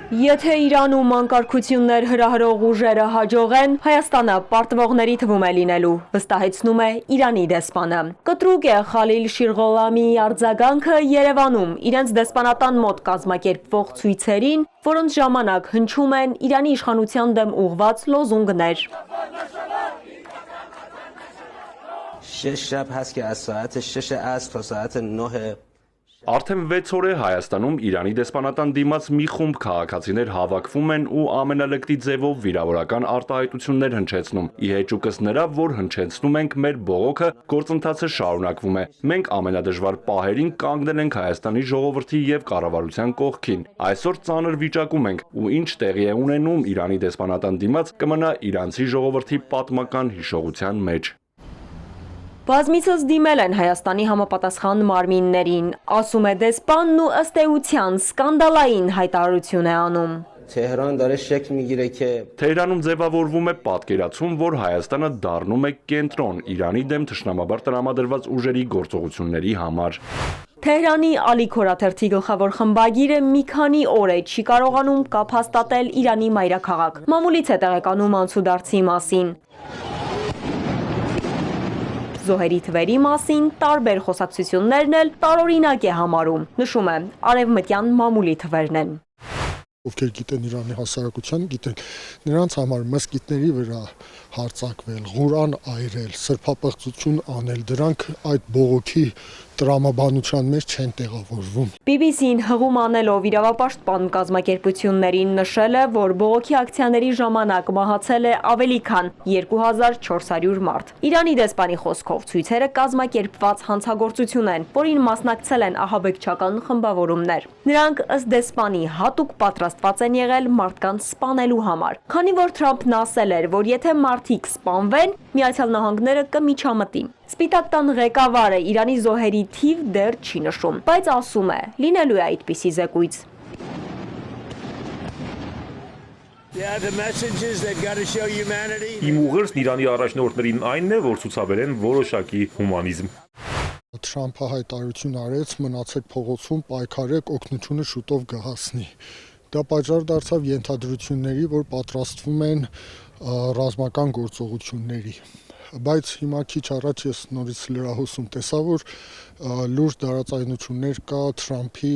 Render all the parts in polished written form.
Եթե Իրանում անկարգություններ հրահրող ուժերը հաջողեն, Հայաստանը պարտվողների թվում է լինելու, վստահեցնում է Իրանի դեսպանը։ Կտրուկ է Խալիլ Շիրղոլամիի արձագանքը Երևանում իրենց դեսպանատան մոտ կազմակերպվող ցույցերին, որոնց ժամանակ հնչում են Իրանի իշխանության դեմ ուղղված լոզունգներ։ شش شب هست که از ساعت 6 عصر تا ساعت 9 Արդեն 6 օր է Հայաստանում Իրանի դեսպանատան դիմաց մի խումբ քաղաքացիներ հավաքվում են ու ամենալկտի ձևով վիրավորական արտահայտություններ հնչեցնում։ Ի հեճուկս նրա, որ հնչեցնում ենք մեր բողոքը, գործընթացը շարունակվում է։ Մենք ամենադժվար պահերին կանգնել ենք Հայաստանի ժողովրդի եւ կառավարության կողքին։ Այսօր ծանր վիճակում ենք ու ինչ տեղի է ունենում Իրանի դեսպանատան դիմաց կմնա իրանցի ժողովրդի պատմական հիշողության մեջ։ Բազմիցս դիմել են Հայաստանի համապատասխան մարմիններին, ասում է դեսպանն ու ըստ էության սկանդալային հայտարարություն է անում։ Թեհրանում ձևավորվում է պատկերացում, որ Հայաստանը դառնում է կենտրոն Իրանի դեմ թշնամաբար տրամադրված ուժերի գործողությունների համար։ Թեհրանի Ալի Քորաթերթի գլխավոր խմբագիրը մի քանի օր է չի կարողանում կապ հաստատել Իրանի մայրաքաղաք։ Մամուլից է տեղեկանում անցուդարձի մասին։ Զոհերի թվերի մասին տարբեր խոսակցություններն էլ տարօրինակ է համարում, նշում է արևմտյան մամուլի թվերն են։ Ովքեր գիտեն Իրանի հասարակության, գիտեն նրանց համար մզկիթների վրա հարձակվել, Ղուրան այրել, սրբապղծություն անել, դրանք այդ բողոքի տրամաբանության մեջ չեն տեղավորվում։ BBC-ին հղում անելով իրավապաշտպան կազմակերպություններին նշել է, որ բողոքի ակցիաների ժամանակ մահացել է ավելի քան 2400 մարդ։ Իրանի դեսպանի խոսքով ցույցերը կազմակերպված հանցագործություն են, որին մասնակցել են ահաբեկչական խմբավորումներ։ Նրանք ըստ դեսպանի հատուկ պատրաստված են եղել մարդկանց սպանելու համար, քանի որ Թրամփն ասել էր, որ եթե մարդիկ սպանվեն, Միացյալ Նահանգները կմիջամտի։ Սպիտակ տան ղեկավարը Իրանի զոհերի թիվ դեռ չի նշում, բայց ասում է, լինելու է այդպիսի զեկույց։ Իմ ուղերձն Իրանի առաջնորդներին այնն է, որ ցուցաբերեն որոշակի հումանիզմ։ Թրամփը հայտարարություն արեց, մնացեք փողոցում, պայքարեք, օգնությունը շուտով կհասնի։ Դա պատճառ դարձավ ենթադրությունների, որ պատրաստվում են ռազմական գործողությունների։ Բայց հիմա քիչ առաջ ես նորից լրահոսում տեսա, որ լուրջ դարածայնություններ կա Թրամփի,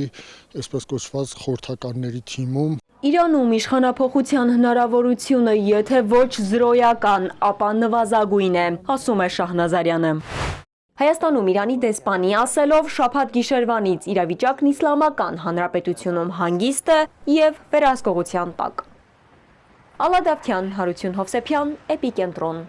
այսպես կոչված խորհրդականների թիմում։ Իրանում իշխանափոխության հնարավորությունը, եթե ոչ զրոյական, ապա նվազագույն է, ասում է Շահնազարյանը։ Հայաստանում Իրանի դեսպանի ասելով շաբաթ գիշերվանից իրավիճակն Իսլամական Հանրապետությունում հանգիստ է եւ վերահսկողության տակ։ Ալադավթյան, Հարություն Հովսեփյան, Էպիկենտրոն։